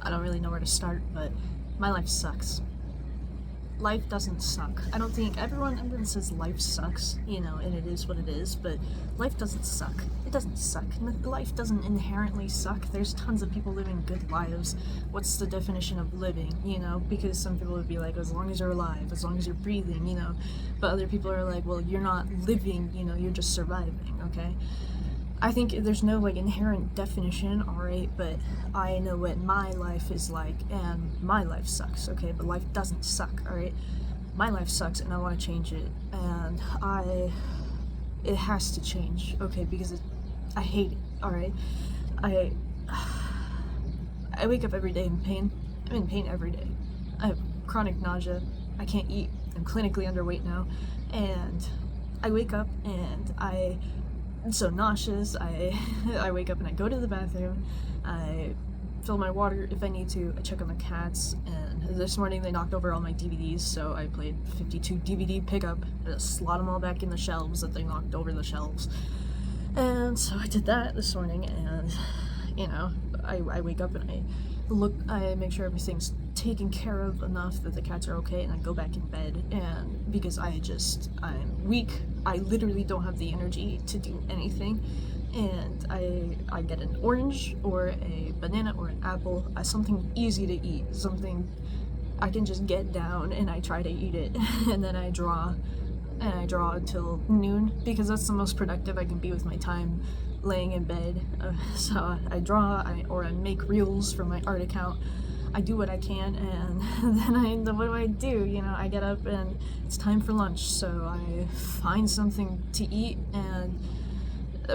I don't really know where to start, but my life sucks. Life doesn't suck. I don't think everyone says life sucks, and it is what it is, but life doesn't suck. It doesn't suck. Life doesn't inherently suck. There's tons of people living good lives. What's the definition of living, Because some people would be like, as long as you're alive, as long as you're breathing, But other people are like, well, you're not living, you're just surviving, okay? I think there's no inherent definition, alright, but I know what my life is like, and my life sucks, okay, but life doesn't suck, alright? My life sucks, and I want to change it, and it has to change, okay, because I hate it, alright? I wake up every day in pain. I'm in pain every day. I have chronic nausea. I can't eat. I'm clinically underweight now, and I wake up and I'm so nauseous. I wake up and I go to the bathroom. I fill my water if I need to. I check on the cats, and this morning they knocked over all my DVDs, so I played 52 DVD pickup. I just slot them all back in the shelves that they knocked over the shelves. And so I did that this morning, and I wake up and I make sure everything's taken care of enough that the cats are okay, and I go back in bed, and because I'm weak, I literally don't have the energy to do anything, and I get an orange or a banana or an apple, something easy to eat, something I can just get down, and I try to eat it, and then I draw until noon, because that's the most productive I can be with my time laying in bed. So I draw, or I make reels from my art account. I do what I can, and then what do? I get up and it's time for lunch, so I find something to eat, and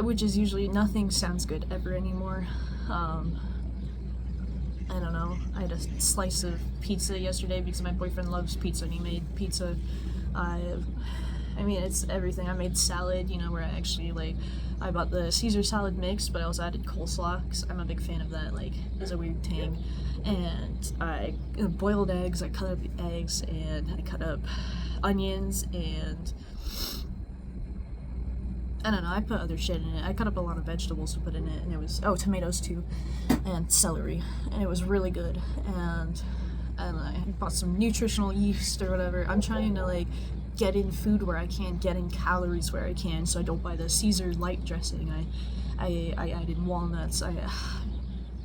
which is usually nothing sounds good ever anymore. I don't know. I had a slice of pizza yesterday because my boyfriend loves pizza and he made pizza. I mean, it's everything. I made salad, where I bought the Caesar salad mix, but I also added coleslaw, because I'm a big fan of that, there's a weird tang. And I boiled eggs, I cut up the eggs, and I cut up onions, and I don't know, I put other shit in it. I cut up a lot of vegetables to put in it, and it was, tomatoes too, and celery, and it was really good. And I bought some nutritional yeast or whatever. I'm trying to, get in food where I can, get in calories where I can, so I don't buy the Caesar light dressing. I added walnuts, and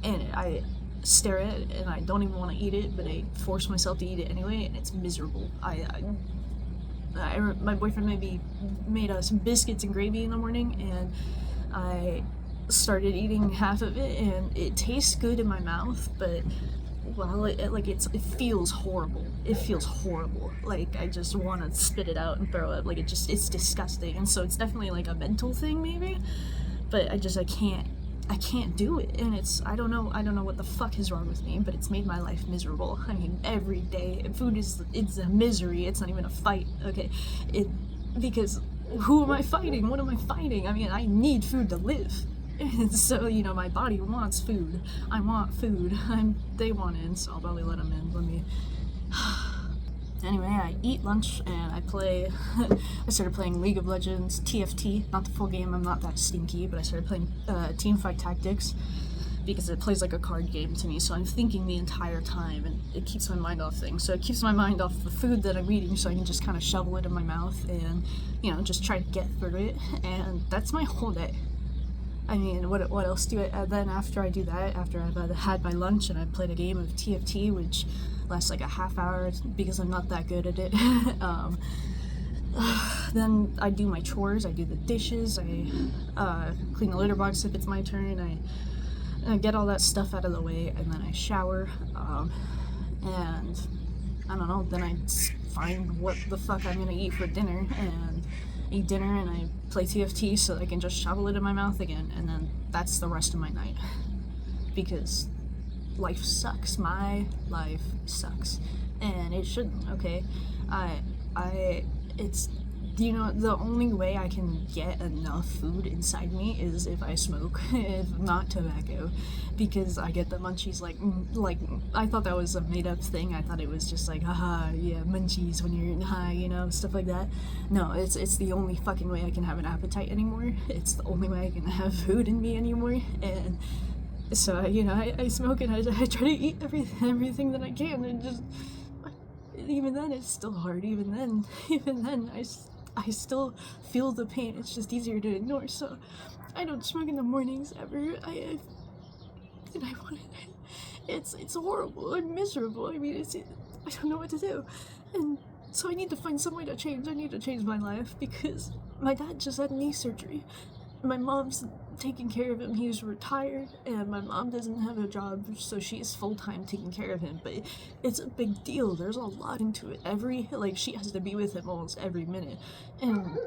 I stare at it and I don't even want to eat it, but I force myself to eat it anyway, and it's miserable. My boyfriend made us some biscuits and gravy in the morning, and I started eating half of it, and it tastes good in my mouth, but it feels horrible. It feels horrible. I just want to spit it out and throw it up. It's disgusting. And so it's definitely a mental thing maybe, but I can't do it. And I don't know what the fuck is wrong with me, but it's made my life miserable. I mean, every day food it's a misery. It's not even a fight, okay? Because who am I fighting? What am I fighting? I mean, I need food to live. And so, my body wants food. I want food. They want in, so I'll probably let them in. Anyway, I eat lunch and I play. I started playing League of Legends, TFT. Not the full game, I'm not that stinky, but I started playing Teamfight Tactics because it plays like a card game to me, so I'm thinking the entire time, and it keeps my mind off things. So it keeps my mind off the food that I'm eating, so I can just kind of shovel it in my mouth and, just try to get through it, and that's my whole day. I mean, what else do I, then after I do that, after I've had my lunch and I've played a game of TFT, which lasts a half hour because I'm not that good at it, then I do my chores, I do the dishes, I clean the litter box if it's my turn, I get all that stuff out of the way, and then I shower, and I don't know, then I find what the fuck I'm gonna eat for dinner, and eat dinner, and I play TFT so I can just shovel it in my mouth again, and then that's the rest of my night. Because life sucks. My life sucks. And it shouldn't, okay? It's, the only way I can get enough food inside me is if I smoke, if not tobacco, because I get the munchies, I thought that was a made-up thing. I thought it was just haha, yeah, munchies when you're high, stuff like that. No, it's the only fucking way I can have an appetite anymore. It's the only way I can have food in me anymore, and So I smoke and I try to eat everything that I can, and just even then it's still hard. Even then I still feel the pain. It's just easier to ignore. So I don't smoke in the mornings ever. And I want it. It's horrible. I'm miserable. I mean, I don't know what to do, and so I need to find some way to change. I need to change my life because my dad just had knee surgery. My mom's taking care of him. He's retired, and my mom doesn't have a job, so she's full-time taking care of him. But it's a big deal. There's a lot into it. She has to be with him almost every minute, and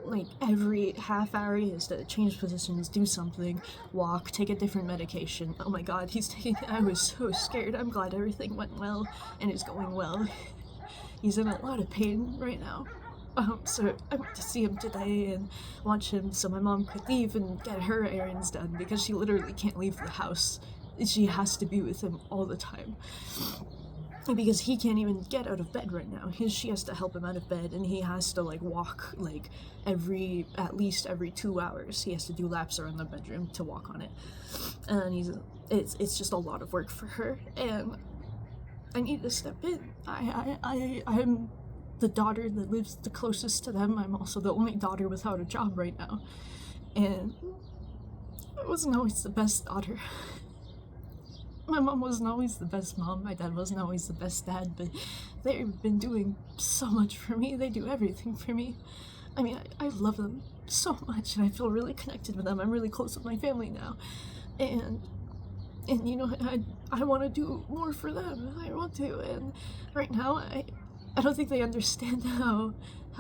every half hour he has to change positions, do something, walk, take a different medication. Oh my god, I was so scared. I'm glad everything went well and is going well. He's in a lot of pain right now. So I went to see him today and watch him so my mom could leave and get her errands done because she literally can't leave the house. She has to be with him all the time. Because he can't even get out of bed right now. She has to help him out of bed, and he has to walk at least every 2 hours. He has to do laps around the bedroom to walk on it. And it's just a lot of work for her, and I need to step in. I'm the daughter that lives the closest to them. I'm also the only daughter without a job right now. And I wasn't always the best daughter. My mom wasn't always the best mom. My dad wasn't always the best dad, but they've been doing so much for me. They do everything for me. I mean, I love them so much, and I feel really connected with them. I'm really close with my family now. And I want to do more for them. I want to. And right now, I don't think they understand how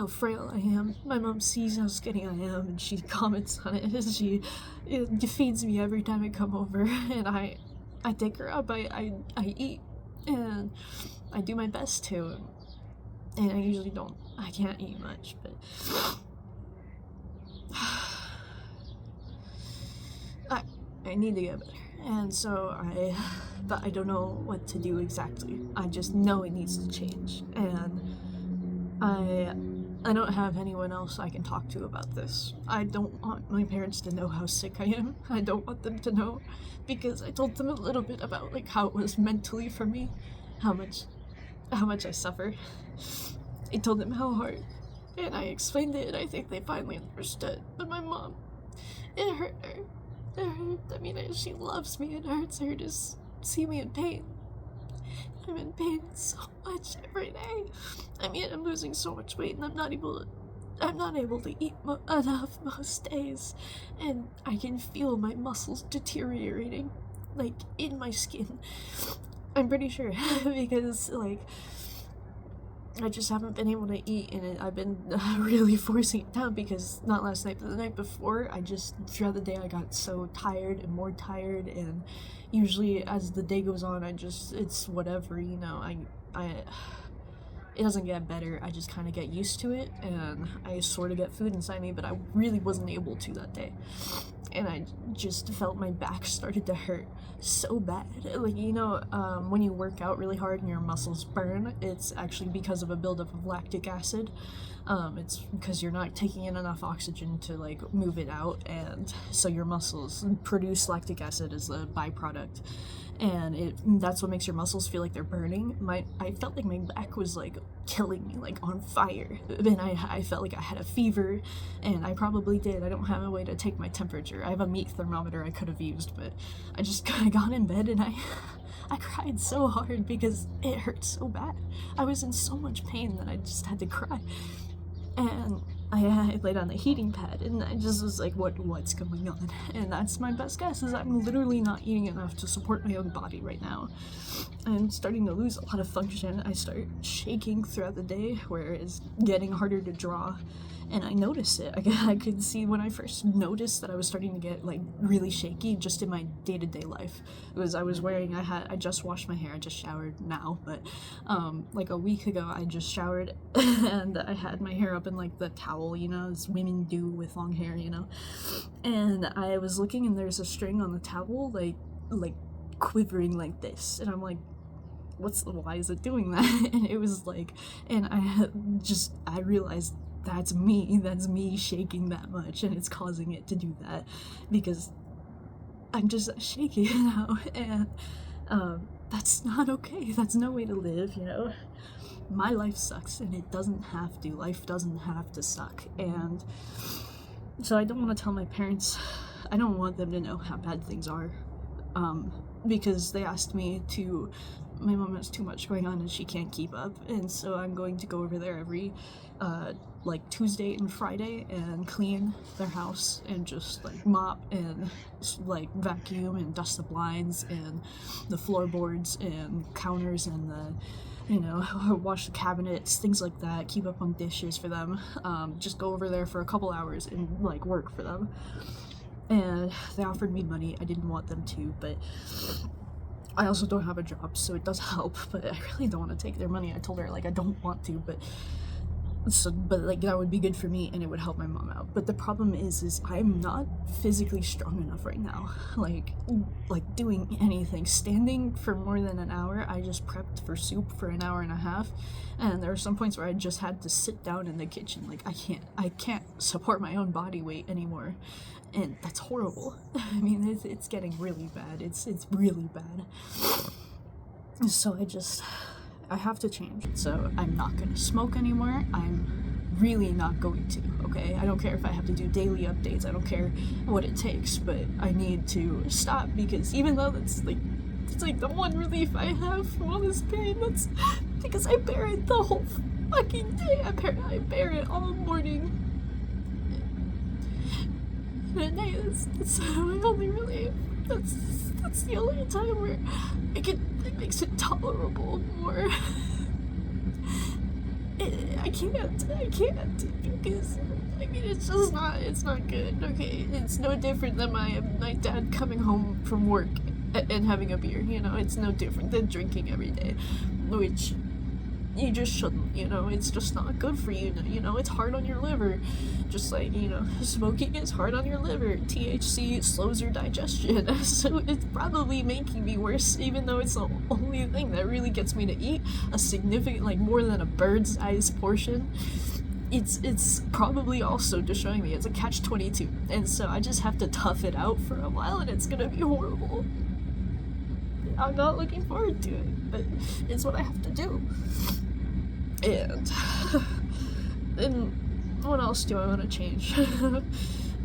frail I am. My mom sees how skinny I am, and she comments on it. She feeds me every time I come over, and I take her up. I eat, and I do my best to. And I usually I can't eat much, but I need to get better. And so but I don't know what to do exactly. I just know it needs to change, and I don't have anyone else I can talk to about this. I don't want my parents to know how sick I am. I don't want them to know, because I told them a little bit about how it was mentally for me, how much I suffer. I told them how hard, and I explained it, and I think they finally understood. But my mom, it hurt her. I mean, she loves me. It hurts her to see me in pain. I'm in pain so much every day. I mean, I'm losing so much weight, and I'm not able to eat enough most days, and I can feel my muscles deteriorating, in my skin. I'm pretty sure because I just haven't been able to eat, and I've been really forcing it down, because not last night, but the night before, throughout the day, I got so tired and more tired, and usually as the day goes on, it's whatever, it doesn't get better. I just kind of get used to it, and I sort of get food inside me, but I really wasn't able to that day. And I just felt my back started to hurt so bad. When you work out really hard and your muscles burn, it's actually because of a buildup of lactic acid. It's because you're not taking in enough oxygen to move it out, and so your muscles produce lactic acid as a byproduct, and that's what makes your muscles feel like they're burning. I felt like my back was killing me, on fire, and I felt like I had a fever, and I probably did. I don't have a way to take my temperature. I have a meat thermometer I could have used, but I just got in bed, and I cried so hard because it hurt so bad. I was in so much pain that I just had to cry. And I laid on the heating pad, and I just was like, what's going on? And that's my best guess, is I'm literally not eating enough to support my own body right now. I'm starting to lose a lot of function. I start shaking throughout the day, where it's getting harder to draw. And I noticed it. I could see when I first noticed that I was starting to get really shaky just in my day-to-day life. I just washed my hair. I just showered now, but a week ago I just showered and I had my hair up in the towel, as women do with long hair, and I was looking, and there's a string on the towel quivering like this, and I'm like, why is it doing that? And it was and I realized that's me shaking that much, and it's causing it to do that, because I'm just shaky now, and that's not okay. That's no way to live, you know? My life sucks, and it doesn't have to. Life doesn't have to suck, and so I don't want to tell my parents. I don't want them to know how bad things are, because they asked me to. My mom has too much going on and she can't keep up, and so I'm going to go over there every like Tuesday and Friday and clean their house and just like mop and like vacuum and dust the blinds and the floorboards and counters and the, you know, wash the cabinets, things like that, keep up on dishes for them, just go over there for a couple hours and like work for them. And they offered me money. I didn't want them to, but I also don't have a job, so it does help, but I really don't want to take their money. I told her, like, I don't want to, but like, that would be good for me, and it would help my mom out. But the problem is I'm not physically strong enough right now, like doing anything. Standing for more than an hour, I just prepped for soup for an hour and a half, and there were some points where I just had to sit down in the kitchen. Like, I can't support my own body weight anymore. And that's horrible. I mean, it's getting really bad. It's really bad. So I have to change. So I'm not gonna smoke anymore. I'm really not going to, okay? I don't care if I have to do daily updates. I don't care what it takes, but I need to stop, because even though it's like the one relief I have from all this pain, that's because I bear it the whole fucking day. I bear it all morning. At night, that's my only relief. That's the only time where it makes it tolerable more. I can't, because, I mean, it's not good, okay? It's no different than my dad coming home from work and having a beer, you know? It's no different than drinking every day, which you just shouldn't, you know? It's just not good for you, you know? It's hard on your liver, just like, you know, smoking is hard on your liver. THC slows your digestion, so it's probably making me worse, even though it's the only thing that really gets me to eat a significant, like, more than a bird's size portion. It's probably also destroying me. It's a catch-22, and so I just have to tough it out for a while, and it's gonna be horrible. I'm not looking forward to it, but it's what I have to do. And what else do I want to change?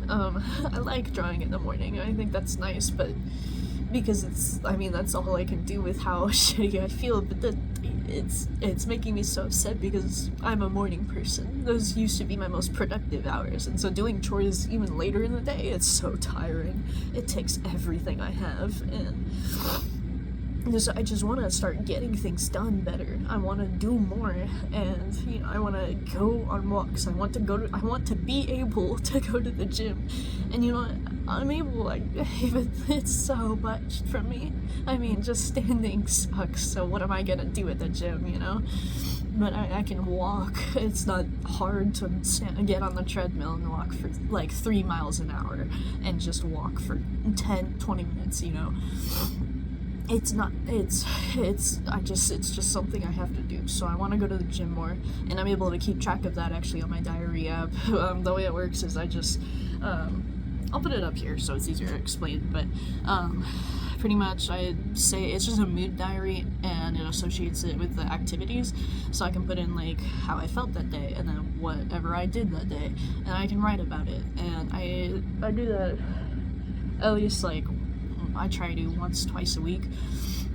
I like drawing in the morning. I think that's nice, but because that's all I can do with how shitty I feel, but it's making me so upset because I'm a morning person. Those used to be my most productive hours, and so doing chores even later in the day, it's so tiring. It takes everything I have, and I just want to start getting things done better. I want to do more, and, you know, I want to go on walks. I want to be able to go to the gym, and, you know, I'm able, like, it's so much for me. I mean, just standing sucks, so what am I gonna do at the gym, you know? But I can walk. It's not hard to get on the treadmill and walk for, like, 3 miles an hour, and just walk for 10-20 minutes, you know? It's just something I have to do. So I want to go to the gym more, and I'm able to keep track of that actually on my diary app. The way it works is I just, I'll put it up here so it's easier to explain, but pretty much I say it's just a mood diary, and it associates it with the activities, so I can put in, like, how I felt that day, and then whatever I did that day, and I can write about it. And I do that at least, like, I try to once-twice a week,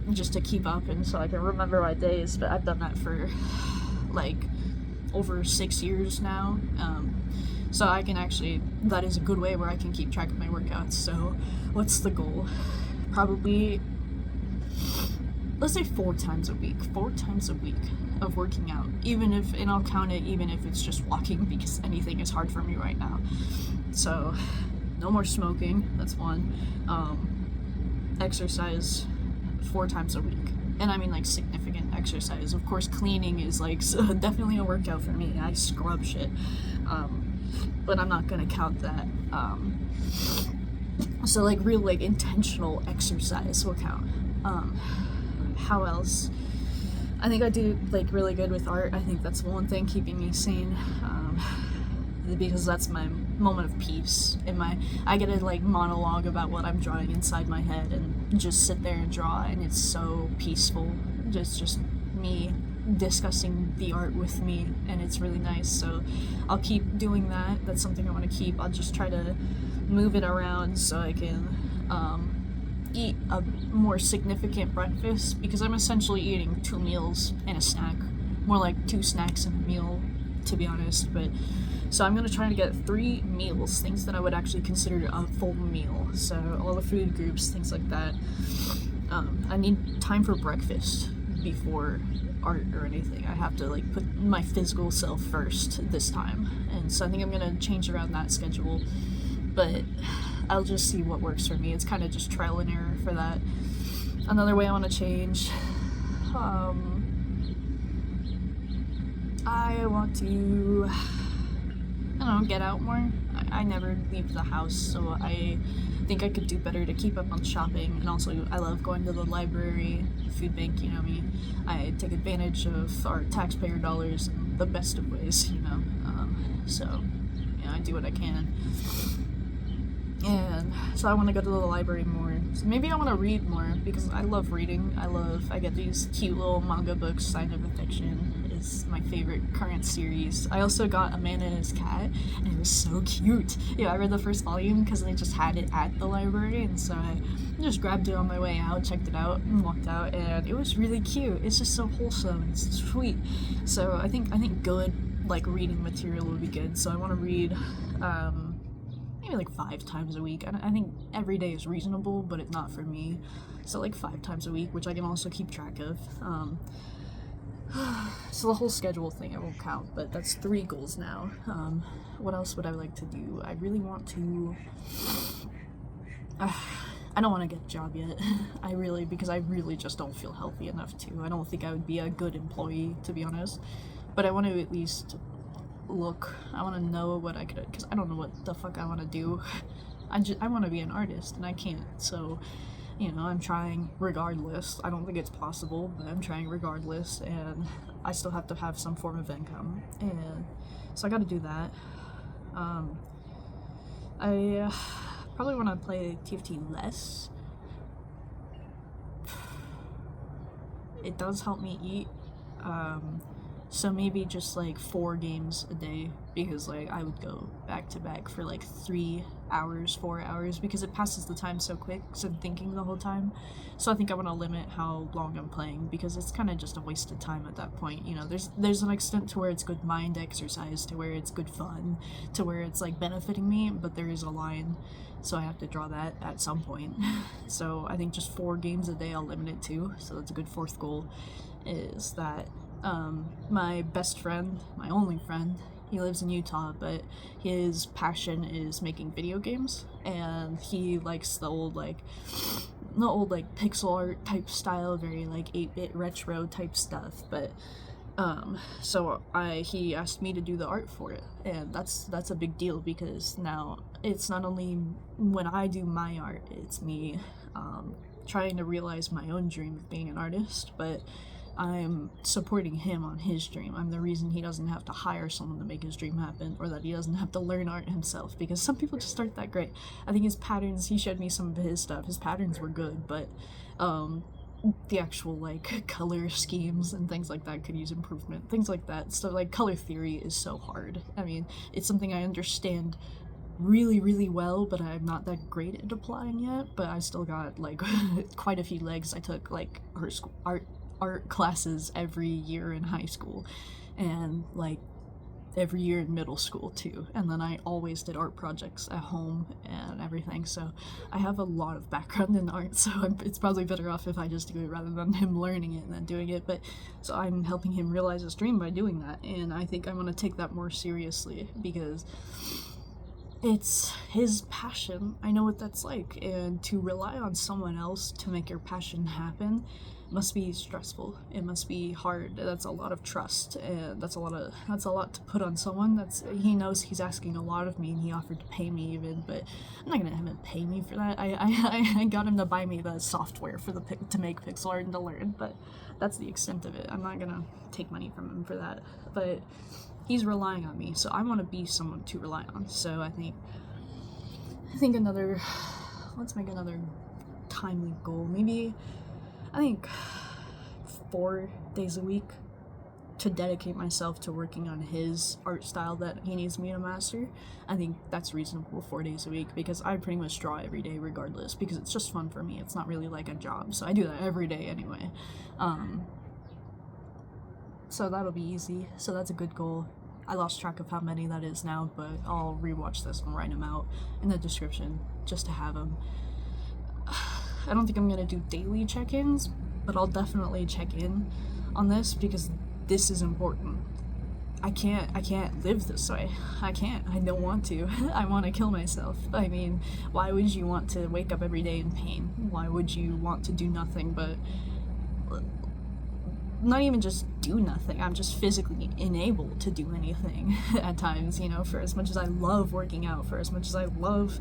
just to keep up and so I can remember my days. But I've done that for, like, over 6 years now, so I can actually, that is a good way where I can keep track of my workouts. So what's the goal? Probably, let's say 4 times a week of working out, and I'll count it even if it's just walking, because anything is hard for me right now. So no more smoking, that's one. Exercise 4 times a week, and I mean, like, significant exercise. Of course, cleaning is, like, definitely a workout for me. I scrub shit, but I'm not gonna count that. So, like, real, like, intentional exercise will count. How else? I think I do, like, really good with art. I think that's one thing keeping me sane. because that's my moment of peace. I get to like monologue about what I'm drawing inside my head and just sit there and draw, and it's so peaceful. Just me discussing the art with me, and it's really nice. So I'll keep doing that. That's something I want to keep. I'll just try to move it around so I can eat a more significant breakfast, because I'm essentially eating 2 meals and a snack. More like 2 snacks and a meal, to be honest. But so I'm gonna try to get 3 meals, things that I would actually consider a full meal. So all the food groups, things like that. I need time for breakfast before art or anything. I have to like put my physical self first this time, and so I think I'm gonna change around that schedule. But I'll just see what works for me. It's kind of just trial and error for that. Another way I want to change, I want to, I don't know, get out more. I never leave the house, so I think I could do better to keep up on shopping. And also, I love going to the library, food bank, you know me. I take advantage of our taxpayer dollars in the best of ways, you know. So, yeah, I do what I can. And so I want to go to the library more. So maybe I want to read more, because I love reading. I get these cute little manga books. Scientific fiction is my favorite current series. I also got A Man and His Cat, and it was so cute. Yeah, I read the first volume because they just had it at the library, and so I just grabbed it on my way out, checked it out, and walked out, and it was really cute. It's just so wholesome. It's sweet. So I think good like reading material would be good. So I want to read maybe like 5 times a week. I think every day is reasonable, but it's not for me. So like 5 times a week, which I can also keep track of. So the whole schedule thing I won't count, but that's 3 goals now. What else would I like to do? I really want to. I don't want to get a job yet. Because I really just don't feel healthy enough to. I don't think I would be a good employee, to be honest. But I want to at least look. I want to know what I could, because I don't know what the fuck I want to do. I want to be an artist, and I can't. So, you know, I'm trying regardless. I don't think it's possible, but I'm trying regardless, and I still have to have some form of income, and so I got to do that. I probably want to play TFT less. It does help me eat. So maybe just like 4 games a day, because like I would go back to back for like 3 hours, 4 hours, because it passes the time so quick, so I'm thinking the whole time. So I think I want to limit how long I'm playing, because it's kind of just a waste of time at that point. You know, there's an extent to where it's good mind exercise, to where it's good fun, to where it's like benefiting me, but there is a line, so I have to draw that at some point. So I think just 4 games a day I'll limit it to. So that's a good 4th goal, is that my best friend, my only friend, he lives in Utah, but his passion is making video games, and he likes the old pixel art type style, very like 8-bit retro type stuff. But so he asked me to do the art for it, and that's a big deal, because now it's not only when I do my art, it's me trying to realize my own dream of being an artist, but I'm supporting him on his dream. I'm the reason he doesn't have to hire someone to make his dream happen, or that he doesn't have to learn art himself, because some people just aren't that great. I think his patterns, he showed me some of his stuff, his patterns were good, but the actual like color schemes and things like that could use improvement, things like that. So like color theory is so hard. I mean, it's something I understand really, really well, but I'm not that great at applying yet, but I still got like quite a few legs. I took like art classes every year in high school, and like every year in middle school too, and then I always did art projects at home and everything, so I have a lot of background in art, so it's probably better off if I just do it rather than him learning it and then doing it. But so I'm helping him realize his dream by doing that, and I think I'm going to take that more seriously, because it's his passion. I know what that's like, and to rely on someone else to make your passion happen must be stressful. It must be hard. That's a lot of trust, and that's a lot to put on someone. He knows he's asking a lot of me, and he offered to pay me even, but I'm not gonna have him pay me for that. I got him to buy me the software for to make pixel art and to learn, but that's the extent of it. I'm not gonna take money from him for that. But he's relying on me, so I want to be someone to rely on. So I think let's make another timely goal. Maybe, I think 4 days a week to dedicate myself to working on his art style that he needs me to master. I think that's reasonable, 4 days a week, because I pretty much draw every day regardless, because it's just fun for me. It's not really like a job, so I do that every day anyway. So that'll be easy. So that's a good goal. I lost track of how many that is now, but I'll rewatch this and write them out in the description just to have them. I don't think I'm gonna do daily check-ins, but I'll definitely check in on this because this is important. I can't live this way. I don't want to. I want to kill myself. I mean, why would you want to wake up every day in pain? Why would you want to do nothing but not even just do nothing? I'm just physically unable to do anything at times, you know, for as much as I love working out, for as much as I love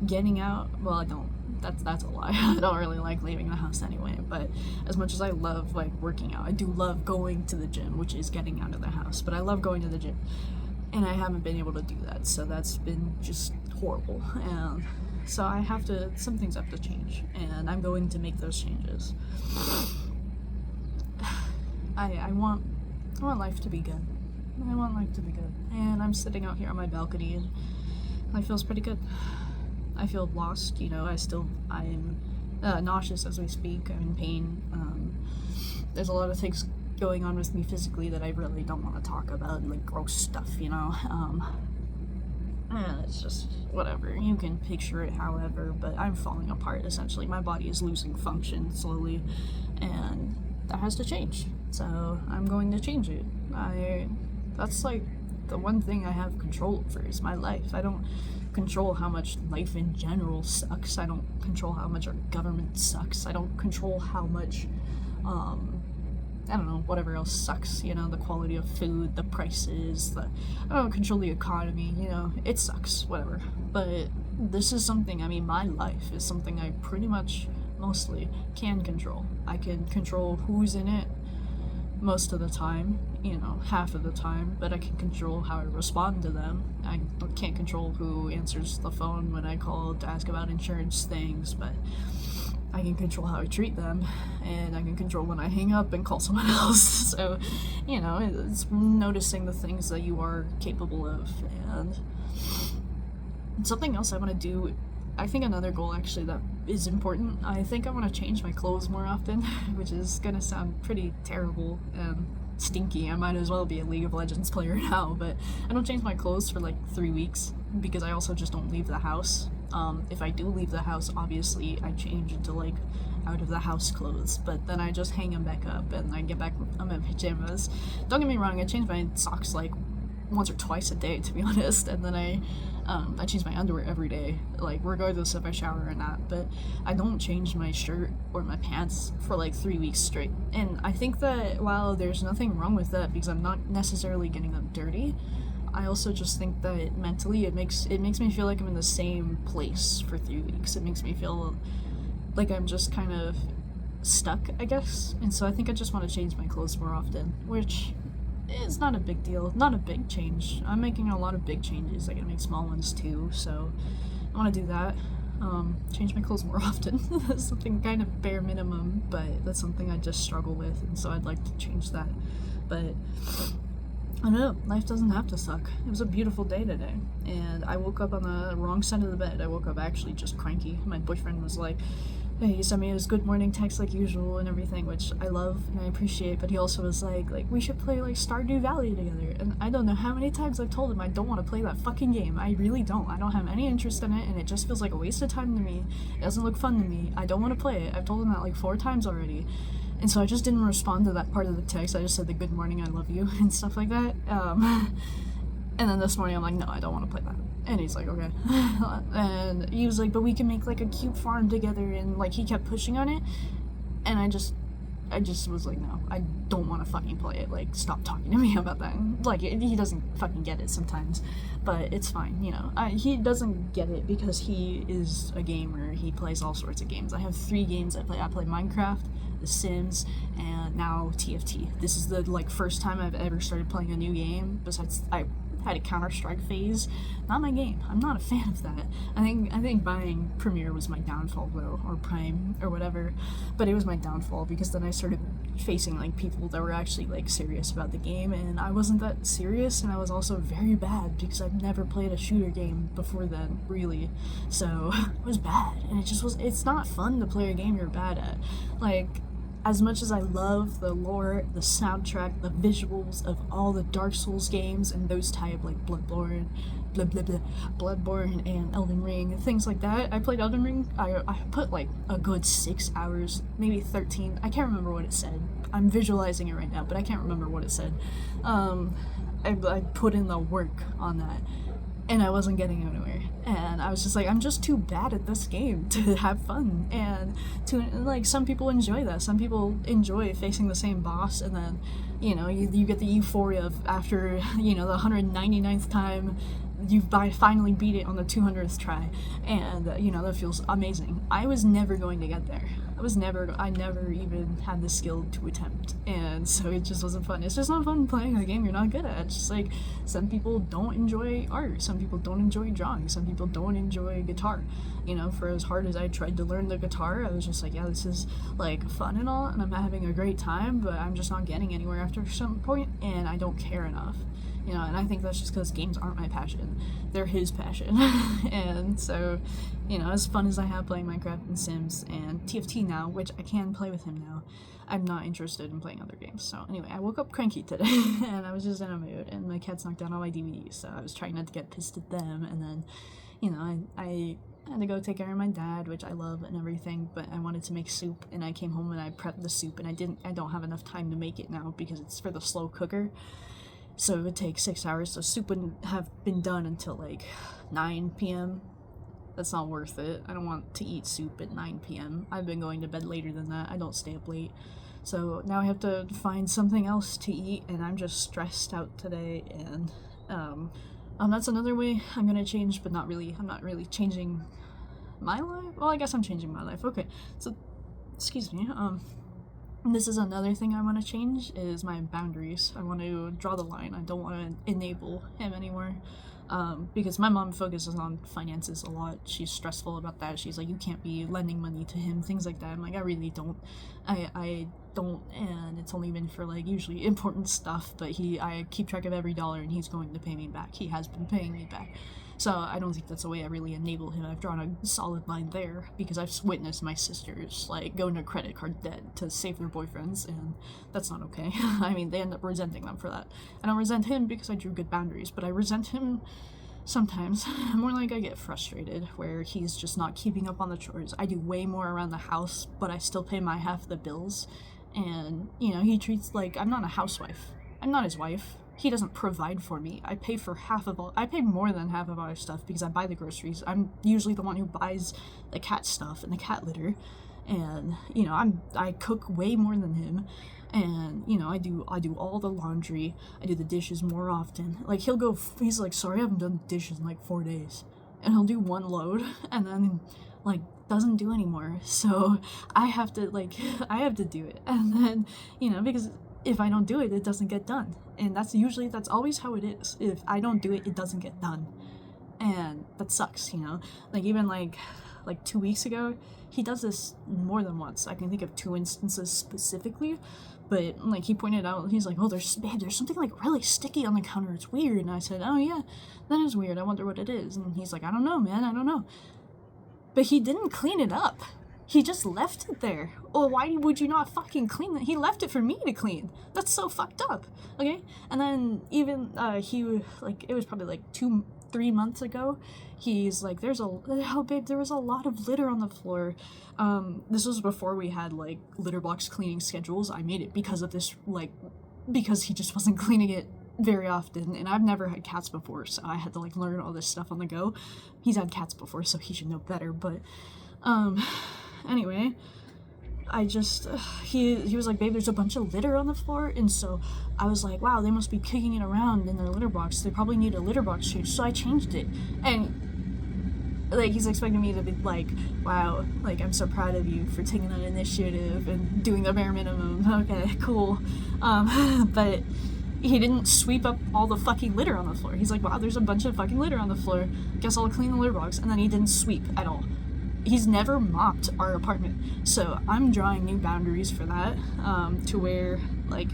getting out. Well, I don't. That's a lie. I don't really like leaving the house anyway, but as much as I love like working out, I do love going to the gym, which is getting out of the house, but I love going to the gym and I haven't been able to do that, so that's been just horrible. And so some things have to change, and I'm going to make those changes. I want life to be good. I want life to be good. And I'm sitting out here on my balcony and life feels pretty good. I feel lost, you know. I'm nauseous as we speak. I'm in pain. There's a lot of things going on with me physically that I really don't want to talk about, like gross stuff, you know. And it's just whatever. You can picture it however, but I'm falling apart essentially. My body is losing function slowly, and that has to change. So I'm going to change it. That's like the one thing I have control over is my life. I don't control how much life in general sucks. I don't control how much our government sucks. I don't control how much, I don't know, whatever else sucks, you know, the quality of food, the prices, I don't control the economy, you know, it sucks, whatever. But this is something, I mean, my life is something I pretty much mostly can control. I can control who's in it most of the time, you know, half of the time, but I can control how I respond to them. I can't control who answers the phone when I call to ask about insurance things, but I can control how I treat them, and I can control when I hang up and call someone else. So, you know, it's noticing the things that you are capable of. And something else I want to do, I think another goal actually that is important, I think I want to change my clothes more often, which is gonna sound pretty terrible and stinky. I might as well be a League of Legends player now, but I don't change my clothes for like 3 weeks because I also just don't leave the house. If I do leave the house, obviously I change into like out of the house clothes, but then I just hang them back up and I get back on my pajamas. Don't get me wrong, I change my socks like once or twice a day, to be honest, and then I change my underwear every day, like regardless if I shower or not, but I don't change my shirt or my pants for like 3 weeks straight. And I think that while there's nothing wrong with that because I'm not necessarily getting them dirty, I also just think that mentally it makes me feel like I'm in the same place for 3 weeks. It makes me feel like I'm just kind of stuck, I guess. And so I think I just want to change my clothes more often, which is not a big deal, not a big change. I'm making a lot of big changes. I gotta make small ones too, so I want to do that. Change my clothes more often. That's something kind of bare minimum, but that's something I just struggle with, and so I'd like to change that. But I don't know, life doesn't have to suck. It was a beautiful day today, and I woke up on the wrong side of the bed. I woke up actually just cranky. My boyfriend was like, hey, he sent me his good morning text like usual and everything, which I love and I appreciate, but he also was like, we should play like Stardew Valley together. And I don't know how many times I've told him I don't want to play that fucking game. I really don't. I don't have any interest in it, and it just feels like a waste of time to me. It doesn't look fun to me. I don't want to play it. I've told him that like 4 times already. And so I just didn't respond to that part of the text. I just said the good morning, I love you, and stuff like that. And then this morning I'm like, no, I don't want to play that. And he's like, okay. And he was like, but we can make like a cute farm together, and like he kept pushing on it. And I just was like, no, I don't want to fucking play it. Like, stop talking to me about that. Like, he doesn't fucking get it sometimes, but it's fine, you know. He doesn't get it because he is a gamer. He plays all sorts of games. I have 3 games I play. I play Minecraft, The Sims, and now TFT. This is the like first time I've ever started playing a new game. Besides, I had a Counter-Strike phase. Not my game. I'm not a fan of that. I think buying Premiere was my downfall though, or Prime or whatever. But it was my downfall because then I started facing like people that were actually like serious about the game, and I wasn't that serious, and I was also very bad because I've never played a shooter game before then, really. So it was bad, and it's not fun to play a game you're bad at. Like, as much as I love the lore, the soundtrack, the visuals of all the Dark Souls games and those type, like Bloodborne, Bloodborne and Elden Ring, things like that. I played Elden Ring. I put like a good 6 hours, maybe 13. I can't remember what it said. I'm visualizing it right now, but I can't remember what it said. I put in the work on that, and I wasn't getting anywhere. And I was just like, I'm just too bad at this game to have fun. And like, some people enjoy that. Some people enjoy facing the same boss, and then, you know, you get the euphoria of after, you know, the 199th time you finally beat it on the 200th try, and you know, that feels amazing. I was never going to get there. I never even had the skill to attempt, and so it just wasn't fun. It's just not fun playing a game you're not good at. It's just like, some people don't enjoy art, some people don't enjoy drawing, some people don't enjoy guitar. You know, for as hard as I tried to learn the guitar, I was just like, yeah, this is like fun and all, and I'm having a great time, but I'm just not getting anywhere after some point, and I don't care enough. You know, and I think that's just because games aren't my passion. They're his passion. And so, you know, as fun as I have playing Minecraft and Sims and TFT now, which I can play with him now, I'm not interested in playing other games. So anyway, I woke up cranky today, and I was just in a mood, and my cats knocked down all my DVDs, so I was trying not to get pissed at them, and then, you know, I had to go take care of my dad, which I love and everything, but I wanted to make soup, and I came home and I prepped the soup, and I don't have enough time to make it now because it's for the slow cooker. So it would take 6 hours, so soup wouldn't have been done until like 9 p.m. That's not worth it. I don't want to eat soup at 9 p.m. I've been going to bed later than that. I don't stay up late. So now I have to find something else to eat, and I'm just stressed out today, and that's another way I'm gonna change, but not really. I'm not really changing my life. Well, I guess I'm changing my life. Okay, so, excuse me, this is another thing I want to change, is my boundaries. I want to draw the line. I don't want to enable him anymore, because my mom focuses on finances a lot. She's stressful about that. She's like, you can't be lending money to him, things like that. I'm like, I really don't. I don't, and it's only been for like usually important stuff, but I keep track of every dollar, and he's going to pay me back. He has been paying me back. So I don't think that's the way I really enable him. I've drawn a solid line there because I've witnessed my sisters like go into credit card debt to save their boyfriends, and that's not okay. I mean, they end up resenting them for that. I don't resent him because I drew good boundaries, but I resent him sometimes. More like I get frustrated where he's just not keeping up on the chores. I do way more around the house, but I still pay my half of the bills, and, you know, he treats like I'm not a housewife. I'm not his wife. He doesn't provide for me. I pay more than half of our stuff because I buy the groceries. I'm usually the one who buys the cat stuff and the cat litter, and, you know, I cook way more than him, and, you know, I do all the laundry. I do the dishes more often. Like, he's like, sorry, I haven't done the dishes in like 4 days, and he'll do one load and then like doesn't do anymore. So I have to do it, and then, you know, because if I don't do it, it doesn't get done. And that's always how it is. If I don't do it, it doesn't get done. And that sucks, you know? Like, even like 2 weeks ago, he does this more than once. I can think of 2 instances specifically, but like, he pointed out, he's like, oh, there's something like really sticky on the counter. It's weird. And I said, oh yeah, that is weird. I wonder what it is. And he's like, I don't know, man. I don't know. But he didn't clean it up. He just left it there. Or why would you not fucking clean it? He left it for me to clean. That's so fucked up. Okay? And then even, it was probably like 2-3 months ago, he's like, there was a lot of litter on the floor. This was before we had like litter box cleaning schedules. I made it because of this, like, because he just wasn't cleaning it very often, and I've never had cats before, so I had to like learn all this stuff on the go. He's had cats before, so he should know better, but anyway, I just, he was like, babe, there's a bunch of litter on the floor, and so I was like, wow, they must be kicking it around in their litter box. They probably need a litter box change, so I changed it, and like, he's expecting me to be like, wow, like, I'm so proud of you for taking that initiative and doing the bare minimum. Okay, cool. But he didn't sweep up all the fucking litter on the floor. He's like, wow, there's a bunch of fucking litter on the floor. Guess I'll clean the litter box. And then he didn't sweep at all. He's never mopped our apartment. So I'm drawing new boundaries for that, to where, like,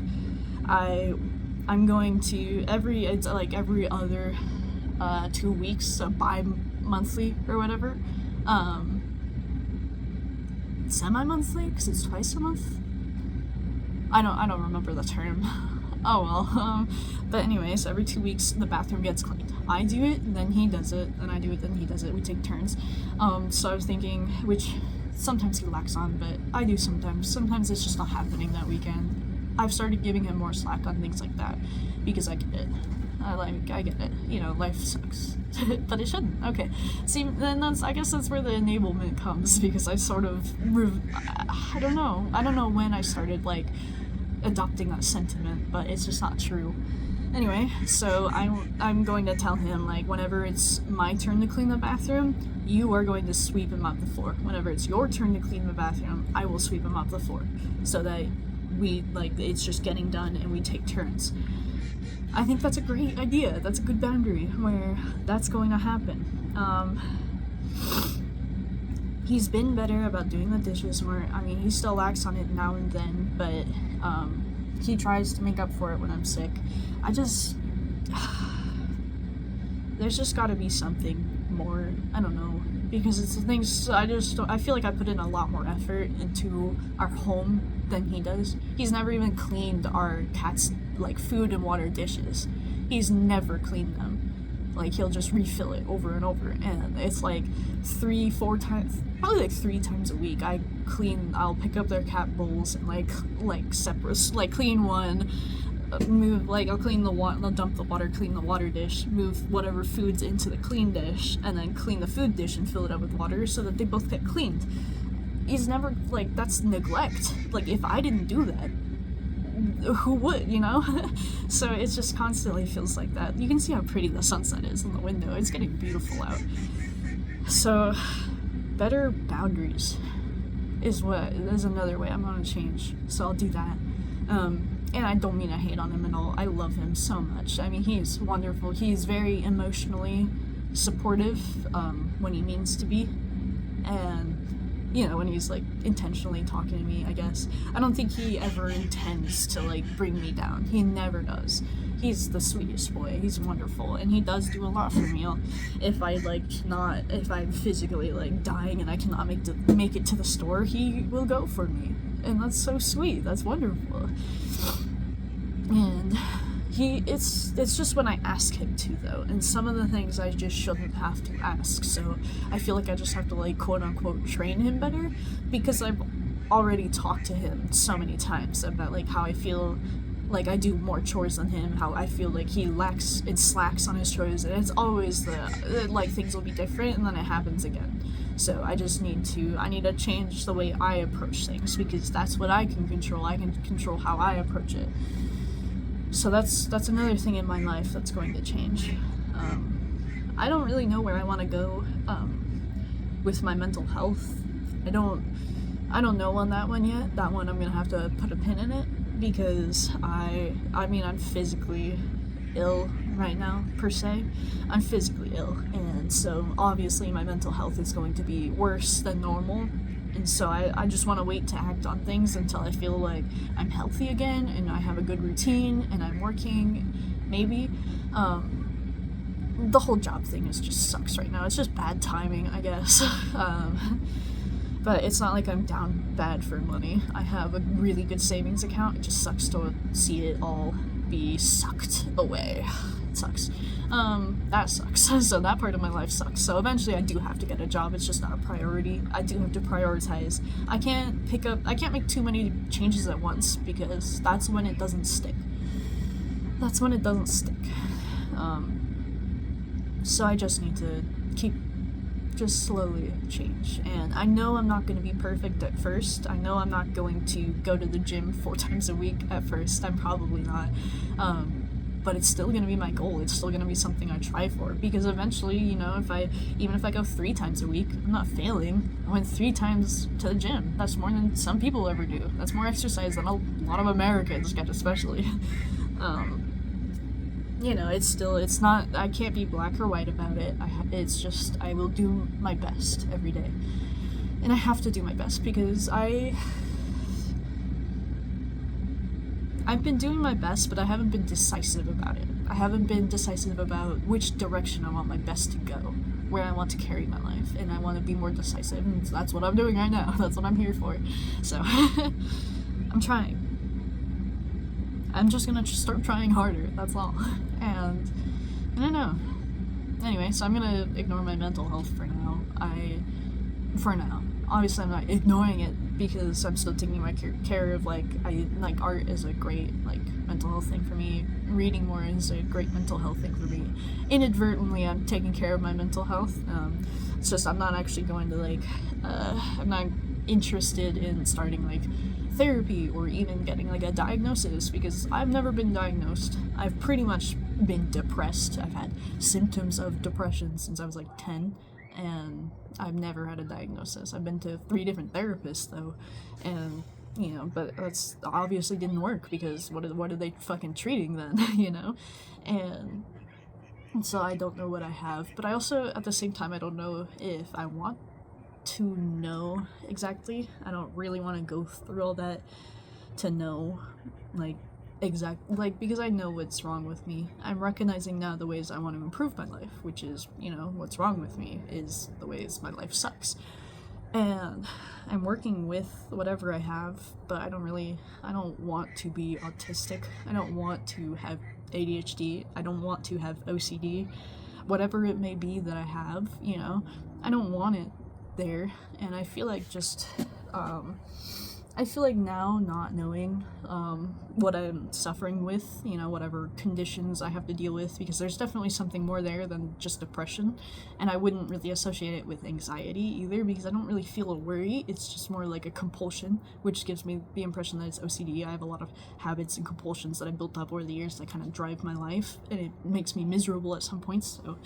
I'm going to every other 2 weeks, so bi-monthly or whatever, semi-monthly, because it's twice a month. I don't remember the term. Oh well. But anyways, every 2 weeks the bathroom gets cleaned. I do it, then he does it, then I do it, then he does it. We take turns. So I was thinking, which sometimes he lacks on, but I do sometimes. Sometimes it's just not happening that weekend. I've started giving him more slack on things like that because I get it. I get it. You know, life sucks. But it shouldn't. Okay. See, then I guess that's where the enablement comes, because I sort of, I don't know when I started, like, adopting that sentiment, but it's just not true. Anyway, so I'm going to tell him, like, whenever it's my turn to clean the bathroom, you are going to sweep and mop the floor. Whenever it's your turn to clean the bathroom, I will sweep and mop the floor. So that it's just getting done and we take turns. I think that's a great idea. That's a good boundary where that's going to happen. He's been better about doing the dishes more. I mean, he still lacks on it now and then, but he tries to make up for it when I'm sick. There's just got to be something more. I don't know, because it's the things. I feel like I put in a lot more effort into our home than he does. He's never even cleaned our cat's, like, food and water dishes. He's never cleaned them. Like, he'll just refill it over and over, and it's like 3-4 times, probably like 3 times a week. I'll pick up their cat bowls and like separate, like, clean one, move, like, I'll clean the water, I'll dump the water, clean the water dish, move whatever food's into the clean dish, and then clean the food dish and fill it up with water so that they both get cleaned. He's never, like, that's neglect. Like, if I didn't do that, who would, you know? So it just constantly feels like that. You can see how pretty the sunset is in the window. It's getting beautiful out. So better boundaries is another way I'm gonna change. So I'll do that. And I don't mean I hate on him at all. I love him so much. I mean, he's wonderful. He's very emotionally supportive when he means to be, and you know, when he's, like, intentionally talking to me, I guess. I don't think he ever intends to, like, bring me down. He never does. He's the sweetest boy. He's wonderful, and he does do a lot for me. If I'm physically, like, dying and I cannot make it to the store, he will go for me. And that's so sweet. That's wonderful. And it's just when I ask him to, though, and some of the things I just shouldn't have to ask, so I feel like I just have to, like, quote-unquote train him better, because I've already talked to him so many times about, like, how I feel like I do more chores than him, how I feel like he lacks and slacks on his chores, and it's always like, things will be different, and then it happens again. So I need to change the way I approach things, because that's what I can control. I can control how I approach it. So that's another thing in my life that's going to change. I don't really know where I want to go with my mental health. I don't know on that one yet. That one I'm gonna have to put a pin in it, because I mean, I'm physically ill right now, per se. I'm physically ill, and so obviously my mental health is going to be worse than normal. And so I just want to wait to act on things until I feel like I'm healthy again and I have a good routine and I'm working, maybe. The whole job thing just sucks right now. It's just bad timing, I guess. But it's not like I'm down bad for money. I have a really good savings account. It just sucks to see it all be sucked away. It sucks. That sucks. So that part of my life sucks. So eventually I do have to get a job. It's just not a priority. I do have to prioritize. I can't make too many changes at once, because that's when it doesn't stick. So I just need to just slowly change. And I know I'm not going to be perfect at first. I know I'm not going to go to the gym 4 times a week at first. I'm probably not. but it's still gonna be my goal. It's still gonna be something I try for, because eventually, you know, even if I go 3 times a week, I'm not failing. I went 3 times to the gym. That's more than some people ever do. That's more exercise than a lot of Americans get, especially. You know, it's not, I can't be black or white about it. It's just, I will do my best every day. And I have to do my best because I've been doing my best, but I haven't been decisive about it. I haven't been decisive about which direction I want my best to go, where I want to carry my life, and I want to be more decisive, and that's what I'm doing right now. That's what I'm here for. So, I'm trying. I'm just gonna start trying harder, that's all. And I don't know. Anyway, so I'm gonna ignore my mental health for now. Obviously I'm not ignoring it, because I'm still taking my care of, like, art is a great, like, mental health thing for me. Reading more is a great mental health thing for me. Inadvertently, I'm taking care of my mental health. It's just, I'm not actually going to, like, I'm not interested in starting, like, therapy or even getting, like, a diagnosis, because I've never been diagnosed. I've pretty much been depressed. I've had symptoms of depression since I was, like, 10, and I've never had a diagnosis. I've been to 3 different therapists, though, and, you know, but that's obviously didn't work, because what are they fucking treating then, you know? And so I don't know what I have, but I also, at the same time, I don't know if I want to know exactly. I don't really want to go through all that to know, like, because I know what's wrong with me. I'm recognizing now the ways I want to improve my life, which is, you know, what's wrong with me is the ways my life sucks. And I'm working with whatever I have, but I don't want to be autistic. I don't want to have ADHD. I don't want to have OCD. Whatever it may be that I have, you know, I don't want it there. And I feel like now, not knowing what I'm suffering with, you know, whatever conditions I have to deal with, because there's definitely something more there than just depression, and I wouldn't really associate it with anxiety either, because I don't really feel a worry. It's just more like a compulsion, which gives me the impression that it's OCD. I have a lot of habits and compulsions that I built up over the years that kind of drive my life, and it makes me miserable at some points, so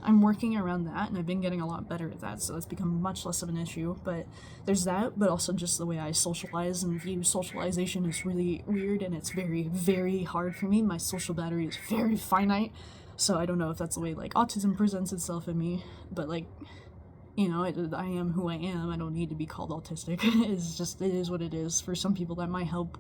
I'm working around that, and I've been getting a lot better at that, so that's become much less of an issue. But there's that, but also just the way I socialize and view socialization is really weird, and it's very, very hard for me. My social battery is very finite, so I don't know if that's the way, like, autism presents itself in me, but, like, you know, I am who I am. I don't need to be called autistic. It is what it is. For some people, that might help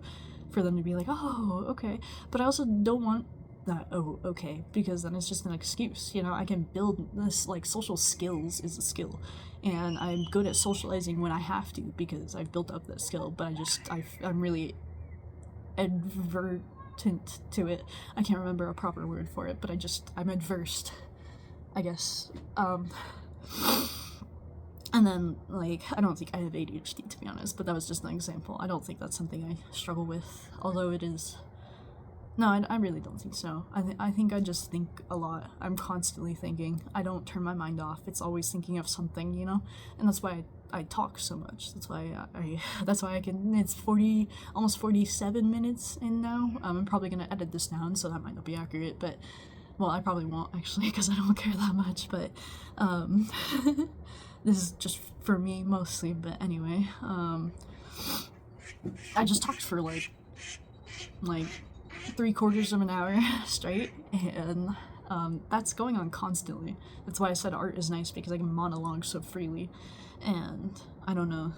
for them to be like, oh, okay. But I also don't want that, oh, okay, because then it's just an excuse, you know. I can build this, like, social skills is a skill, and I'm good at socializing when I have to, because I've built up that skill, but I'm really advertent to it. I can't remember a proper word for it, but I'm adverse, I guess. And then, like, I don't think I have ADHD, to be honest, but that was just an example. I don't think that's something I struggle with, although it is. No, I really don't think so. I think I just think a lot. I'm constantly thinking. I don't turn my mind off. It's always thinking of something, you know? And that's why I talk so much. That's why I can, it's almost 47 minutes in now. I'm probably gonna edit this down, so that might not be accurate, but, well, I probably won't, actually, because I don't care that much, but, this is just for me, mostly, but anyway, I just talked for, like, 3/4 of an hour straight, and that's going on constantly. That's why I said art is nice, because I can monologue so freely, and I don't know.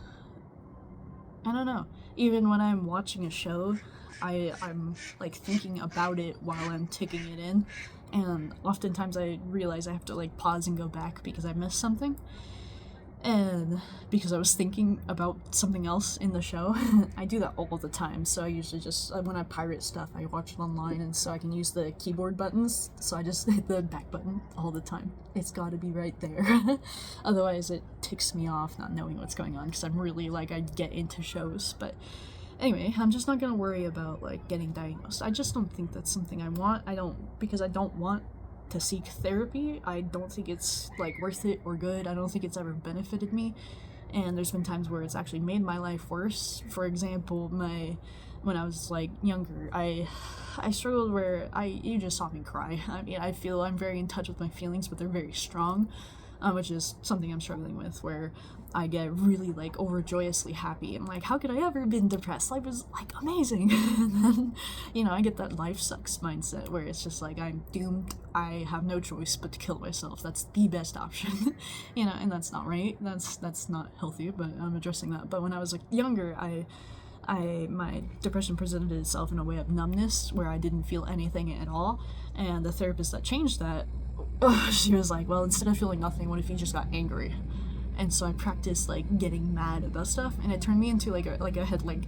Even when I'm watching a show, I'm like thinking about it while I'm taking it in, and oftentimes I realize I have to, like, pause and go back because I missed something. And because I was thinking about something else in the show. I do that all the time, so I usually just, when I pirate stuff, I watch it online, and so I can use the keyboard buttons, so I just hit the back button all the time. It's gotta be right there. Otherwise it ticks me off not knowing what's going on, because I'm really, like, I get into shows. But anyway, I'm just not gonna worry about, like, getting diagnosed. I just don't think that's something I want. Because I don't want to seek therapy. I don't think it's, like, worth it or good. I don't think it's ever benefited me, and there's been times where it's actually made my life worse. For example, when I was, like, younger, I I struggled where you just saw me cry. I mean, I feel I'm very in touch with my feelings, but they're very strong, which is something I'm struggling with, where I get really like overjoyously happy. I'm like, how could I ever been depressed? Life was like amazing. And then, I get that life sucks mindset where it's just like I'm doomed. I have no choice but to kill myself. That's the best option. And that's not right. That's not healthy, but I'm addressing that. But when I was like younger, my depression presented itself in a way of numbness where I didn't feel anything at all. And the therapist that changed that, she was like, well, instead of feeling nothing, what if you just got angry? And so I practiced like getting mad about stuff, and it turned me into like I had like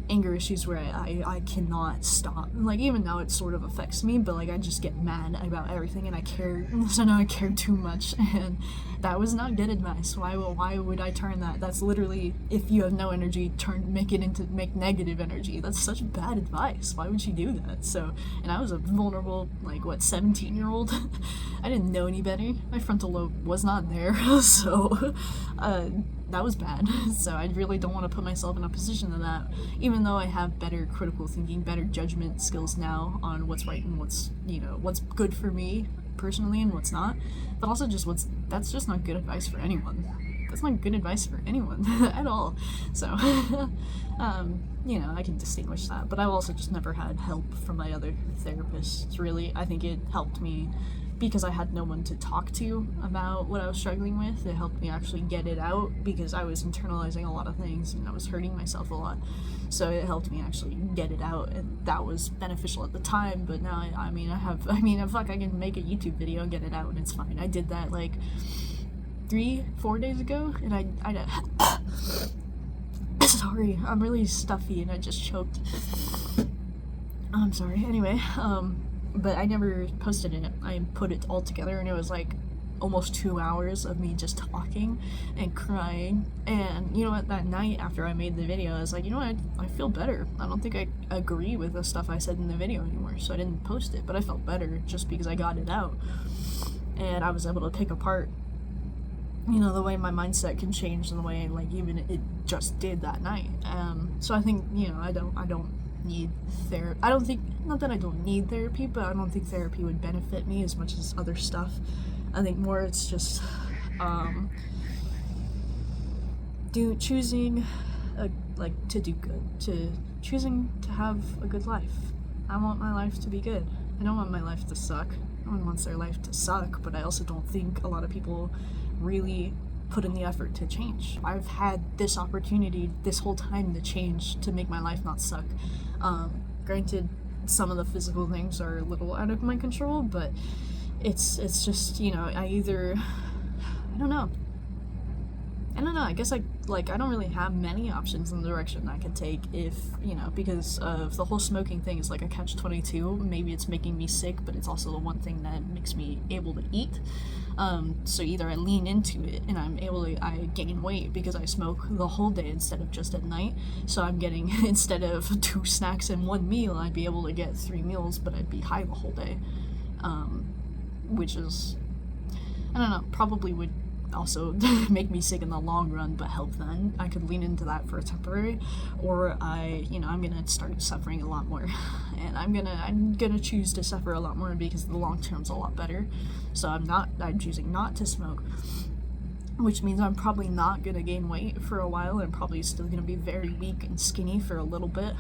anger issues where I cannot stop. Like even now it sort of affects me, but like I just get mad about everything and I care. So now I care too much, and that was not good advice. Why would I turn that? That's literally, if you have no energy, make negative energy. That's such bad advice. Why would you do that? So, and I was a vulnerable, like 17-year-old. I didn't know any better. My frontal lobe was not there, so that was bad. So I really don't want to put myself in a position of that, even though I have better critical thinking, better judgment skills now on what's right and what's good for me personally and what's not. But also that's just not good advice for anyone. That's not good advice for anyone at all. So I can distinguish that. But I've also just never had help from my other therapists, really. I think it helped me because I had no one to talk to about what I was struggling with. It helped me actually get it out because I was internalizing a lot of things and I was hurting myself a lot. So it helped me actually get it out, and that was beneficial at the time. But now I can make a YouTube video and get it out and it's fine. I did that like 3-4 days ago, and I sorry, I'm really stuffy and I just choked. I'm sorry. Anyway, but I never posted it. I put it all together, and it was like almost 2 hours of me just talking and crying. And you know what, that night after I made the video, I was like, I feel better. I don't think I agree with the stuff I said in the video anymore, so I didn't post it, but I felt better just because I got it out. And I was able to pick apart the way my mindset can change, and the way like even it just did that night. So I think I don't need therapy. I don't think, not that I don't need therapy, but I don't think therapy would benefit me as much as other stuff. I think more it's just choosing to do good, choosing to have a good life. I want my life to be good. I don't want my life to suck. No one wants their life to suck, but I also don't think a lot of people really put in the effort to change. I've had this opportunity this whole time to change, to make my life not suck. Granted, some of the physical things are a little out of my control, but it's just, I don't know. I guess I don't really have many options in the direction I could take if, because of the whole smoking thing is like a catch-22. Maybe it's making me sick, but it's also the one thing that makes me able to eat. So either I lean into it and I gain weight because I smoke the whole day instead of just at night. So I'm getting, instead of 2 snacks in 1 meal, I'd be able to get 3 meals, but I'd be high the whole day. Which is, I don't know, probably would also make me sick in the long run, but help then. I could lean into that for a temporary, or I'm gonna start suffering a lot more, and I'm gonna choose to suffer a lot more because the long term's a lot better. So I'm choosing not to smoke, which means I'm probably not gonna gain weight for a while, and probably still gonna be very weak and skinny for a little bit.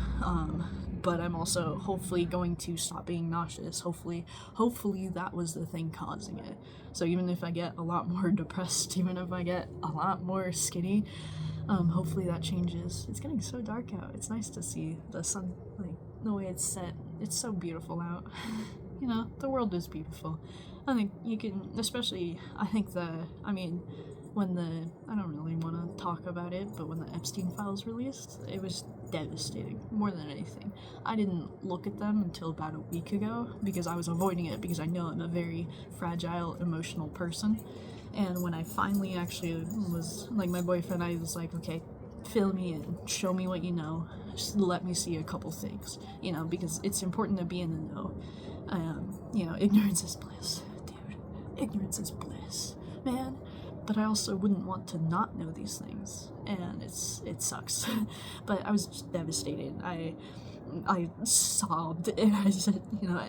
But I'm also hopefully going to stop being nauseous. Hopefully that was the thing causing it. So even if I get a lot more depressed, even if I get a lot more skinny, hopefully that changes. It's getting so dark out. It's nice to see the sun, like the way it's set. It's so beautiful out. The world is beautiful. I think you can, especially, I don't really want to talk about it, but when the Epstein files released, it was devastating, more than anything. I didn't look at them until about a week ago because I was avoiding it because I know I'm a very fragile, emotional person. And when I finally actually was, like, my boyfriend, I was like, okay, fill me in, show me what you know, just let me see a couple things, because it's important to be in the know. Ignorance is bliss, dude. Ignorance is bliss, man. But I also wouldn't want to not know these things, and it sucks. But I was just devastated. I sobbed and I said,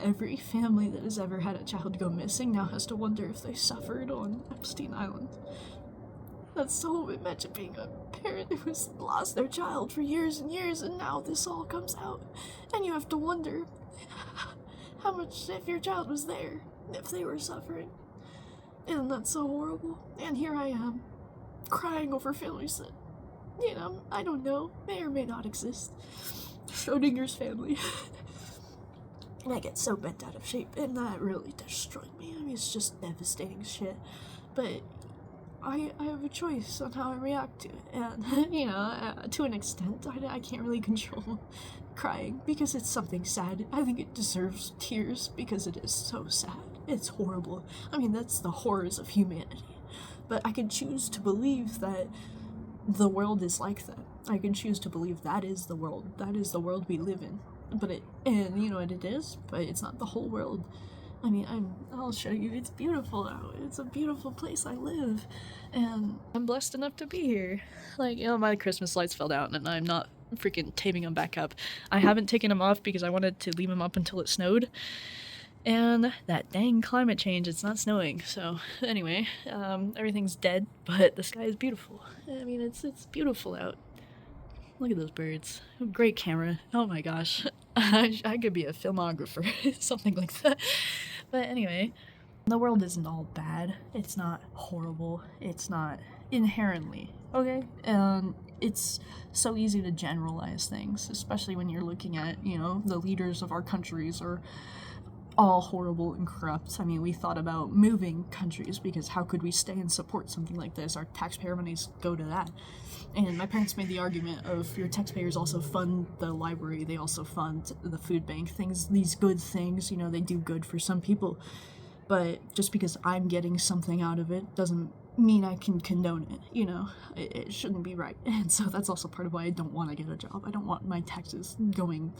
every family that has ever had a child go missing now has to wonder if they suffered on Epstein Island. That's so imagine being a parent who's lost their child for years and years, and now this all comes out, and you have to wonder how much if your child was there, if they were suffering. And that's so horrible. And here I am, crying over families that, I don't know, may or may not exist. Schrodinger's family. And I get so bent out of shape, and that really destroyed me. I mean, it's just devastating shit. But I have a choice on how I react to it, and, to an extent, I can't really control crying, because it's something sad. I think it deserves tears, because it is so sad. It's horrible. I mean, that's the horrors of humanity. But I can choose to believe that the world is like that. I can choose to believe that is the world. That is the world we live in. And you know what it is? But it's not the whole world. I mean, I'll show you. It's beautiful now. It's a beautiful place I live. And I'm blessed enough to be here. Like, my Christmas lights fell down and I'm not freaking taping them back up. I haven't taken them off because I wanted to leave them up until it snowed. And that dang climate change, it's not snowing. So anyway, everything's dead, but the sky is beautiful. I mean, it's beautiful out. Look at those birds. Great camera. Oh my gosh. I could be a filmographer, something like that. But anyway, the world isn't all bad. It's not horrible. It's not inherently, okay? It's so easy to generalize things, especially when you're looking at, the leaders of our countries are all horrible and corrupt. I mean, we thought about moving countries because how could we stay and support something like this? Our taxpayer monies go to that. And my parents made the argument of your taxpayers also fund the library, they also fund the food bank, these good things, they do good for some people. But just because I'm getting something out of it doesn't mean I can condone it, it shouldn't be right. And so that's also part of why I don't want to get a job. I don't want my taxes going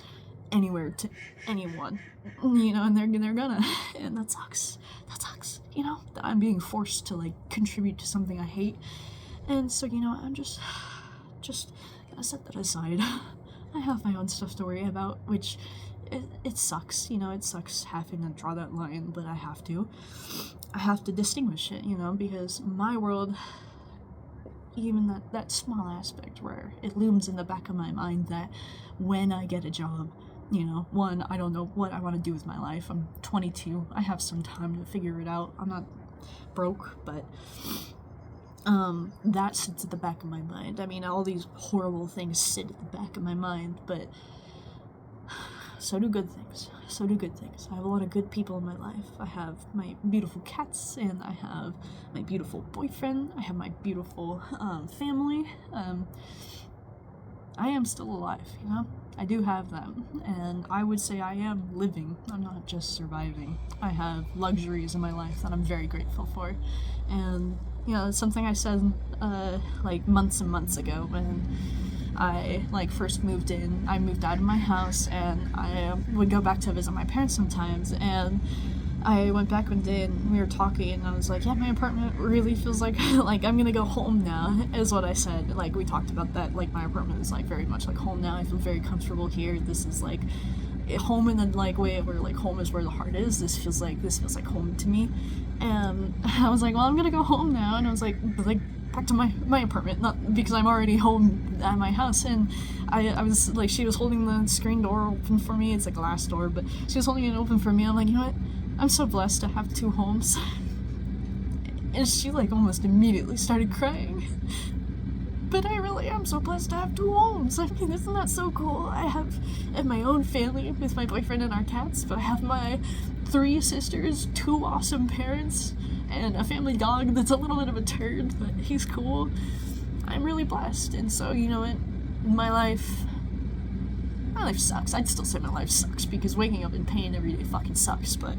anywhere to anyone, and they're gonna, and that sucks, that I'm being forced to, contribute to something I hate. And so, I'm just gonna set that aside. I have my own stuff to worry about, which it sucks, it sucks having to draw that line, but I have to distinguish it, because my world, even that small aspect where it looms in the back of my mind that when I get a job, one, I don't know what I want to do with my life. I'm 22. I have some time to figure it out. I'm not broke, but that sits at the back of my mind. I mean, all these horrible things sit at the back of my mind, but so do good things. I have a lot of good people in my life. I have my beautiful cats, and I have my beautiful boyfriend. I have my beautiful family. I am still alive, I do have them, and I would say I am living. I'm not just surviving. I have luxuries in my life that I'm very grateful for, and it's something I said months and months ago when I first moved in. I moved out of my house, and I would go back to visit my parents sometimes, and I went back one day and we were talking, and I was like, yeah, my apartment really feels like I'm gonna go home now, is what I said. We talked about that, my apartment is very much like home now. I feel very comfortable here. This is home in the way where home is where the heart is. This feels like home to me. And I was like, well, I'm gonna go home now, and I was like back to my apartment, not because I'm already home at my house. And I was she was holding the screen door open for me. It's a glass door, but she was holding it open for me. I'm like, you know what? I'm so blessed to have 2 homes. And she almost immediately started crying. But I really am so blessed to have 2 homes. I mean, isn't that so cool? I have my own family with my boyfriend and our cats, but I have my 3 sisters, 2 awesome parents, and a family dog that's a little bit of a turd, but he's cool. I'm really blessed. And so, you know what? My life sucks. I'd still say my life sucks, because waking up in pain every day fucking sucks, but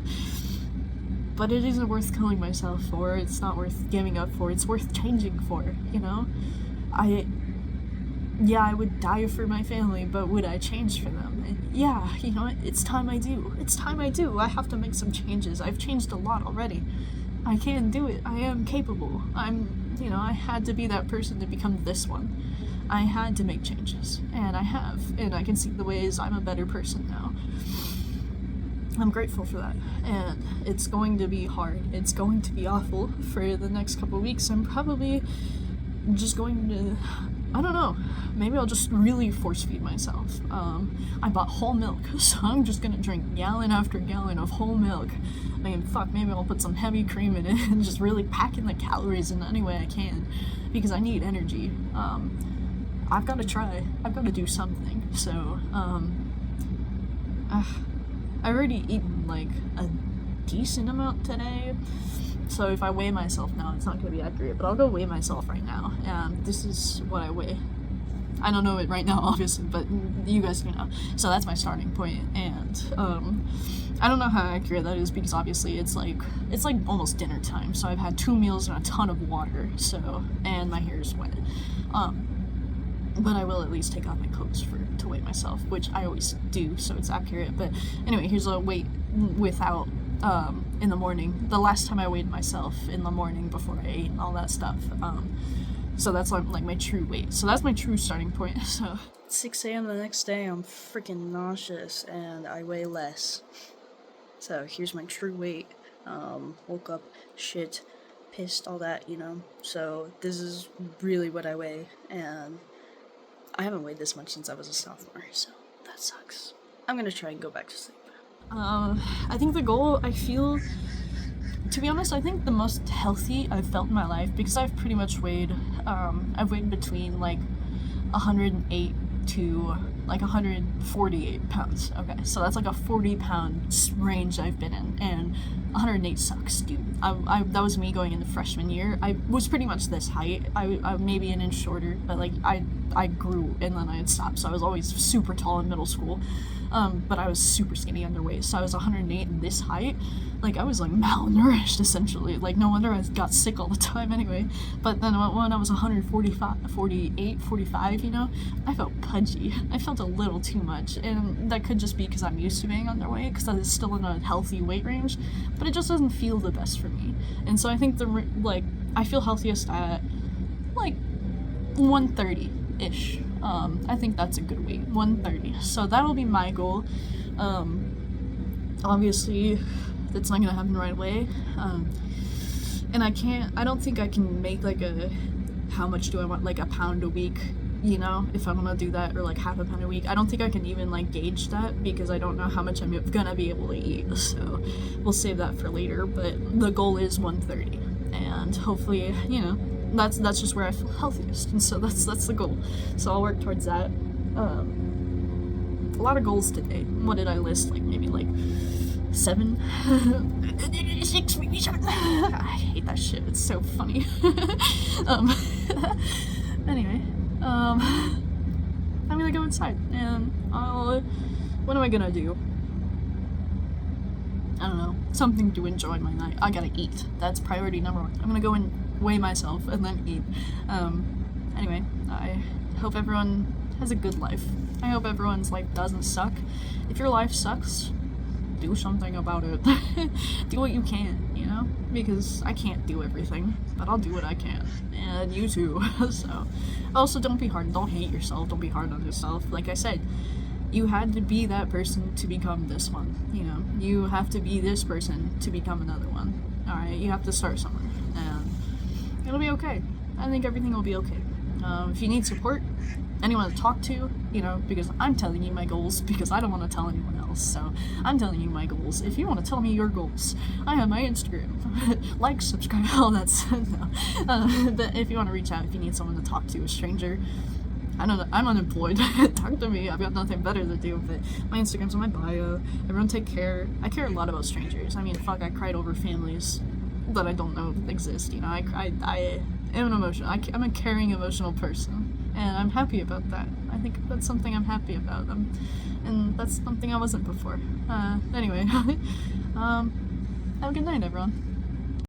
it isn't worth killing myself for. It's not worth giving up for. It's worth changing for, I would die for my family, but would I change for them? And yeah, it's time I do. I have to make some changes. I've changed a lot already. I can do it. I am capable. I had to be that person to become this one. I had to make changes, and I have, and I can see the ways I'm a better person now. I'm grateful for that, and it's going to be hard. It's going to be awful for the next couple weeks. I'm probably just going to, I don't know, maybe I'll just really force feed myself. I bought whole milk, so I'm just gonna drink gallon after gallon of whole milk. I mean, fuck, maybe I'll put some heavy cream in it and just really pack in the calories in any way I can, because I need energy. I've got to try. I've got to do something. So, I've already eaten like a decent amount today. So if I weigh myself now, it's not going to be accurate, but I'll go weigh myself right now. And this is what I weigh. I don't know it right now, obviously, but you guys can know. So that's my starting point. And I don't know how accurate that is, because obviously it's like almost dinner time. So I've had 2 meals and a ton of water. So, and my hair is wet. But I will at least take off my clothes to weigh myself, which I always do, so it's accurate. But anyway, here's a weight without in the morning. The last time I weighed myself in the morning before I ate and all that stuff. So that's like my true weight. So that's my true starting point. So 6 a.m. the next day, I'm freaking nauseous and I weigh less. So here's my true weight. Woke up, shit, pissed, all that, you know. So this is really what I weigh, and I haven't weighed this much since I was a sophomore, so that sucks. I'm gonna try and go back to sleep. I think the goal, I feel, to be honest, I think the most healthy I've felt in my life, because I've pretty much weighed, I've weighed between like 108 to like 148 pounds. Okay, so that's like a 40-pound range I've been in, and 108 sucks, dude. That was me going into freshman year. I was pretty much this height. I maybe an inch shorter, but like I grew and then I had stopped, so I was always super tall in middle school. But I was super skinny underweight, so I was 108 in this height. Like, I was like malnourished essentially. Like, no wonder I got sick all the time anyway. But then when I was 45, you know, I felt pudgy. I felt a little too much, and that could just be because I'm used to being underweight, because I was still in a healthy weight range, but it just doesn't feel the best for me. And so I think I feel healthiest at like 130-ish. I think that's a good weight, 130. So that'll be my goal. Obviously, that's not gonna happen right away. And I don't think I can make like how much do I want, like a pound a week, you know, if I'm gonna do that, or like half a pound a week. I don't think I can even like gauge that, because I don't know how much I'm gonna be able to eat. So we'll save that for later, but the goal is 130. And hopefully, you know, that's just where I feel healthiest, and so that's the goal. So I'll work towards that. A lot of goals today. What did I list? Like maybe like 7? 6, maybe 7. I hate that shit. It's so funny. Anyway, I'm gonna go inside and what am I gonna do? I don't know. Something to enjoy my night. I gotta eat. That's priority number 1. I'm gonna go and weigh myself and then eat. Anyway, I hope everyone has a good life. I hope everyone's life doesn't suck. If your life sucks, do something about it. Do what you can, you know? Because I can't do everything, but I'll do what I can. And you too. So, also don't be hard. Don't hate yourself. Don't be hard on yourself. Like I said, you had to be that person to become this one, you know? You have to be this person to become another one. Alright, you have to start somewhere, and it'll be okay. I think everything will be okay. If you need support, anyone to talk to, you know, because I'm telling you my goals, because I don't want to tell anyone else, so I'm telling you my goals. If you want to tell me your goals, I have my Instagram. Like, subscribe, all that stuff. No. But if you want to reach out, if you need someone to talk to, a stranger, I don't know, I'm unemployed. Talk to me. I've got nothing better to do. But my Instagram's on my bio. Everyone take care. I care a lot about strangers. I mean, fuck, I cried over families that I don't know exist. You know, I am an emotional. I'm a caring, emotional person, and I'm happy about that. I think that's something I'm happy about. And that's something I wasn't before. Anyway, have a good night, everyone.